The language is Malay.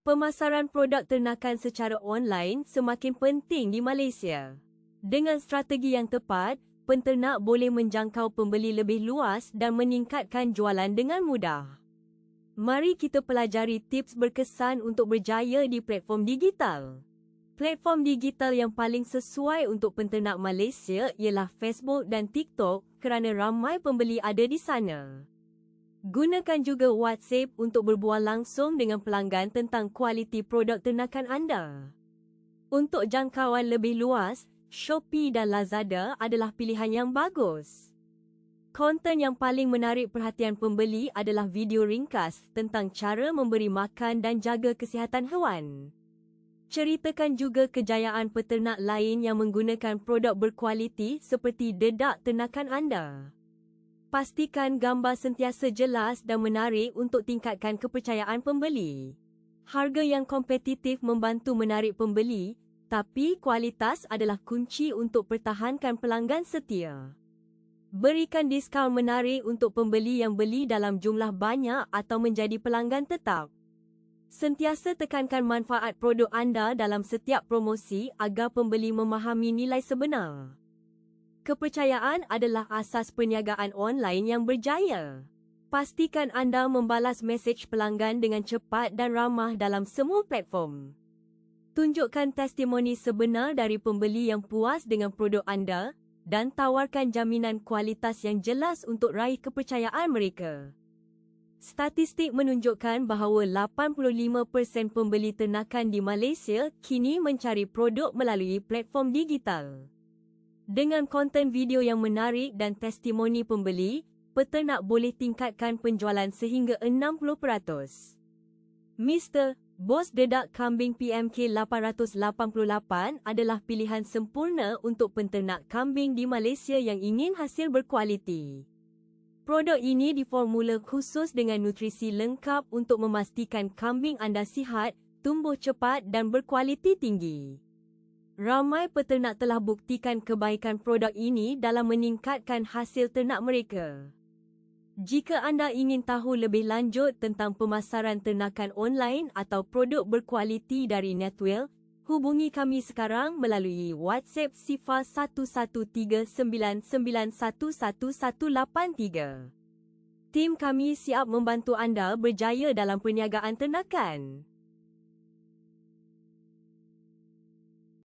Pemasaran produk ternakan secara online semakin penting di Malaysia. Dengan strategi yang tepat, penternak boleh menjangkau pembeli lebih luas dan meningkatkan jualan dengan mudah. Mari kita pelajari tips berkesan untuk berjaya di platform digital. Platform digital yang paling sesuai untuk penternak Malaysia ialah Facebook dan TikTok kerana ramai pembeli ada di sana. Gunakan juga WhatsApp untuk berbual langsung dengan pelanggan tentang kualiti produk ternakan anda. Untuk jangkauan lebih luas, Shopee dan Lazada adalah pilihan yang bagus. Konten yang paling menarik perhatian pembeli adalah video ringkas tentang cara memberi makan dan jaga kesihatan hewan. Ceritakan juga kejayaan peternak lain yang menggunakan produk berkualiti seperti dedak ternakan anda. Pastikan gambar sentiasa jelas dan menarik untuk tingkatkan kepercayaan pembeli. Harga yang kompetitif membantu menarik pembeli, tapi kualitas adalah kunci untuk pertahankan pelanggan setia. Berikan diskaun menarik untuk pembeli yang beli dalam jumlah banyak atau menjadi pelanggan tetap. Sentiasa tekankan manfaat produk anda dalam setiap promosi agar pembeli memahami nilai sebenar. Kepercayaan adalah asas perniagaan online yang berjaya. Pastikan anda membalas mesej pelanggan dengan cepat dan ramah dalam semua platform. Tunjukkan testimoni sebenar dari pembeli yang puas dengan produk anda dan tawarkan jaminan kualitas yang jelas untuk raih kepercayaan mereka. Statistik menunjukkan bahawa 85% pembeli ternakan di Malaysia kini mencari produk melalui platform digital. Dengan konten video yang menarik dan testimoni pembeli, peternak boleh tingkatkan penjualan sehingga 60%. Mr. Bos Dedak Kambing PMK 888 adalah pilihan sempurna untuk penternak kambing di Malaysia yang ingin hasil berkualiti. Produk ini diformula khusus dengan nutrisi lengkap untuk memastikan kambing anda sihat, tumbuh cepat dan berkualiti tinggi. Ramai peternak telah buktikan kebaikan produk ini dalam meningkatkan hasil ternak mereka. Jika anda ingin tahu lebih lanjut tentang pemasaran ternakan online atau produk berkualiti dari Netwell, hubungi kami sekarang melalui WhatsApp 0113991183. Tim kami siap membantu anda berjaya dalam perniagaan ternakan.